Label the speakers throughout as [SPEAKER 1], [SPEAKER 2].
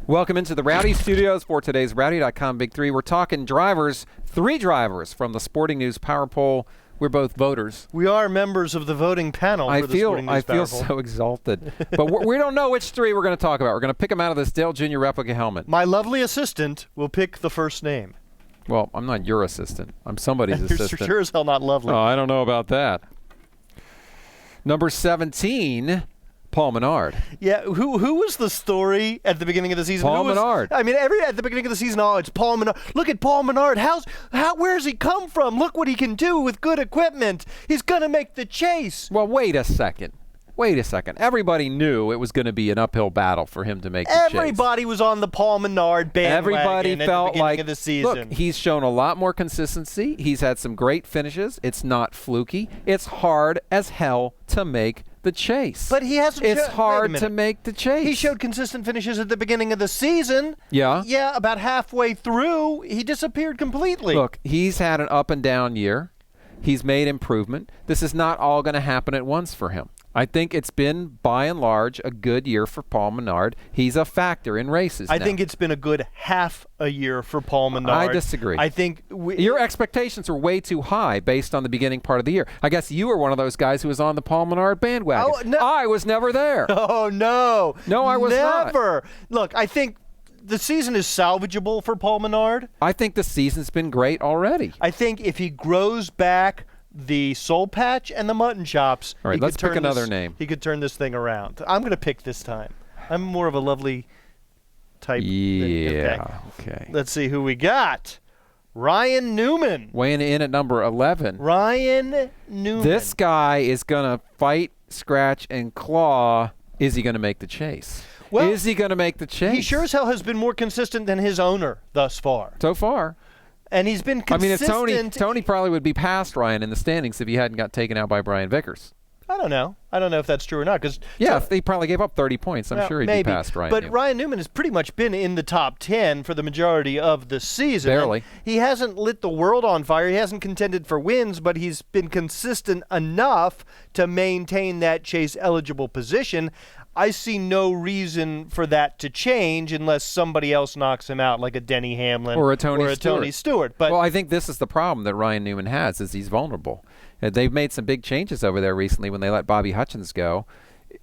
[SPEAKER 1] Welcome into the Rowdy Studios for today's Rowdy.com Big Three. We're talking drivers, 3 drivers from the Sporting News Power Poll. We're both voters.
[SPEAKER 2] We are members of the voting panel for the Sporting News Power Poll.
[SPEAKER 1] I feel so exalted. But we don't know which 3 we're going to talk about. We're going to pick them out of this Dale Jr. replica helmet.
[SPEAKER 2] My lovely assistant will pick the first name.
[SPEAKER 1] Well, I'm not your assistant. I'm somebody's assistant.
[SPEAKER 2] You're sure as hell not lovely.
[SPEAKER 1] Oh, I don't know about that. Number 17, Paul Menard.
[SPEAKER 2] Yeah, who was the story at the beginning of the season?
[SPEAKER 1] Paul Menard.
[SPEAKER 2] I mean, at the beginning of the season, it's Paul Menard. Look at Paul Menard. Where's he come from? Look what he can do with good equipment. He's going to make the chase.
[SPEAKER 1] Well, wait a second. Everybody knew it was going to be an uphill battle for him to make the chase.
[SPEAKER 2] Everybody was on the Paul Menard bandwagon
[SPEAKER 1] Everybody felt
[SPEAKER 2] at the beginning
[SPEAKER 1] like,
[SPEAKER 2] of the season.
[SPEAKER 1] Look, he's shown a lot more consistency. He's had some great finishes. It's not fluky. It's hard as hell to make the chase.
[SPEAKER 2] But he hasn't.
[SPEAKER 1] It's hard to make the chase.
[SPEAKER 2] He showed consistent finishes at the beginning of the season.
[SPEAKER 1] Yeah.
[SPEAKER 2] Yeah, about halfway through, he disappeared completely.
[SPEAKER 1] Look, he's had an up and down year. He's made improvement. This is not all going to happen at once for him. I think it's been, by and large, a good year for Paul Menard. He's a factor in races now.
[SPEAKER 2] I think it's been a good half a year for Paul Menard.
[SPEAKER 1] I disagree.
[SPEAKER 2] I think
[SPEAKER 1] your expectations were way too high based on the beginning part of the year. I guess you were one of those guys who was on the Paul Menard bandwagon.
[SPEAKER 2] Oh, no.
[SPEAKER 1] I was never there.
[SPEAKER 2] Oh, no.
[SPEAKER 1] No, I was
[SPEAKER 2] never. Look, I think the season is salvageable for Paul Menard.
[SPEAKER 1] I think the season's been great already.
[SPEAKER 2] I think if he grows back the soul patch and the mutton chops.
[SPEAKER 1] All right, let's pick another name.
[SPEAKER 2] He could turn this thing around. I'm going to pick this time. I'm more of a lovely type.
[SPEAKER 1] Yeah, okay.
[SPEAKER 2] Let's see who we got. Ryan Newman.
[SPEAKER 1] Weighing in at number 11.
[SPEAKER 2] Ryan Newman.
[SPEAKER 1] This guy is going to fight, scratch, and claw. Is he going to make the chase?
[SPEAKER 2] Well,
[SPEAKER 1] is he going to make the chase?
[SPEAKER 2] He sure as hell has been more consistent than his owner thus far.
[SPEAKER 1] So far.
[SPEAKER 2] And he's been consistent.
[SPEAKER 1] I mean, if Tony probably would be past Ryan in the standings if he hadn't got taken out by Brian Vickers.
[SPEAKER 2] I don't know if that's true or not.
[SPEAKER 1] He probably gave up 30 points. I'm sure he'd be past Ryan
[SPEAKER 2] But
[SPEAKER 1] Newman.
[SPEAKER 2] Ryan Newman has pretty much been in the top 10 for the majority of the season.
[SPEAKER 1] Barely.
[SPEAKER 2] He hasn't lit the world on fire. He hasn't contended for wins, but he's been consistent enough to maintain that chase-eligible position. I see no reason for that to change unless somebody else knocks him out, like a Denny Hamlin
[SPEAKER 1] or a Tony
[SPEAKER 2] Stewart. But
[SPEAKER 1] I think this is the problem that Ryan Newman has, is he's vulnerable. They've made some big changes over there recently when they let Bobby Hutchins go.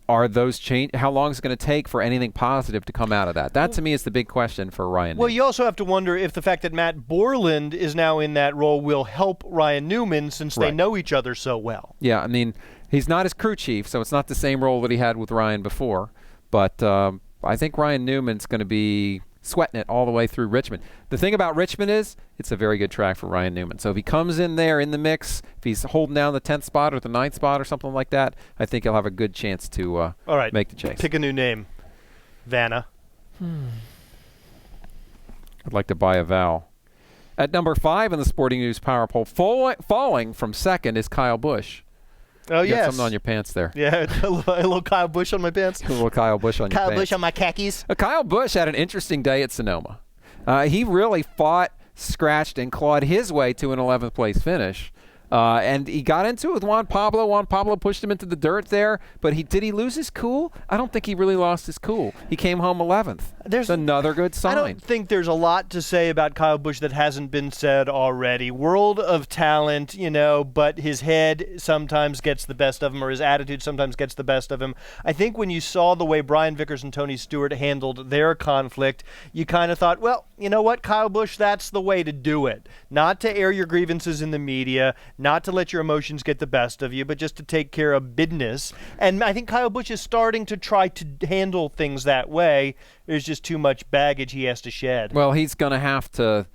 [SPEAKER 1] Are those how long is it going to take for anything positive to come out of that? That, to me, is the big question for Ryan Newman.
[SPEAKER 2] Well, you also have to wonder if the fact that Matt Borland is now in that role will help Ryan Newman since they know each other so well.
[SPEAKER 1] Yeah, I mean, he's not his crew chief, so it's not the same role that he had with Ryan before. But I think Ryan Newman's going to be sweating it all the way through Richmond. The thing about Richmond is it's a very good track for Ryan Newman. So if he comes in there in the mix, if he's holding down the 10th spot or the 9th spot or something like that, I think he'll have a good chance to
[SPEAKER 2] all right,
[SPEAKER 1] make the chase.
[SPEAKER 2] Pick a new name. Vanna.
[SPEAKER 1] I'd like to buy a vowel. At number 5 in the Sporting News Power Poll, falling from second is Kyle Busch.
[SPEAKER 2] Oh,
[SPEAKER 1] you
[SPEAKER 2] yes.
[SPEAKER 1] got something on your pants there.
[SPEAKER 2] Yeah, a little Kyle Busch on my pants.
[SPEAKER 1] A little Kyle Busch on your pants.
[SPEAKER 2] Kyle Busch on my khakis.
[SPEAKER 1] Kyle Busch had an interesting day at Sonoma. He really fought, scratched, and clawed his way to an 11th place finish. And he got into it with Juan Pablo. Juan Pablo pushed him into the dirt there. But did he lose his cool? I don't think he really lost his cool. He came home 11th. There's another good sign.
[SPEAKER 2] I don't think there's a lot to say about Kyle Busch that hasn't been said already. World of talent, but his head sometimes gets the best of him, or his attitude sometimes gets the best of him. I think when you saw the way Brian Vickers and Tony Stewart handled their conflict, you kind of thought, well, you know what, Kyle Busch, that's the way to do it. Not to air your grievances in the media, not to let your emotions get the best of you, but just to take care of business. And I think Kyle Busch is starting to try to handle things that way. There's just too much baggage he has to shed.
[SPEAKER 1] Well, he's going to have to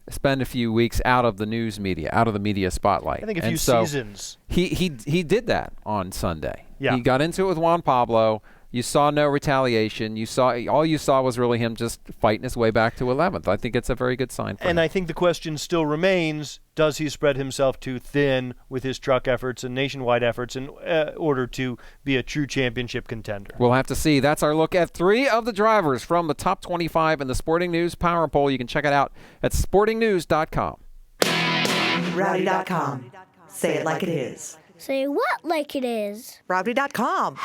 [SPEAKER 1] spend a few weeks out of the news media, out of the media spotlight.
[SPEAKER 2] I think a few seasons.
[SPEAKER 1] He did that on Sunday.
[SPEAKER 2] Yeah.
[SPEAKER 1] He got into it with Juan Pablo. You saw no retaliation. All you saw was really him just fighting his way back to 11th. I think it's a very good sign for him.
[SPEAKER 2] And I think the question still remains, does he spread himself too thin with his truck efforts and nationwide efforts in order to be a true championship contender?
[SPEAKER 1] We'll have to see. That's our look at 3 of the drivers from the top 25 in the Sporting News Power Poll. You can check it out at sportingnews.com.
[SPEAKER 3] Rowdy.com. Say it like it is.
[SPEAKER 4] Say what like it is?
[SPEAKER 3] Rowdy.com.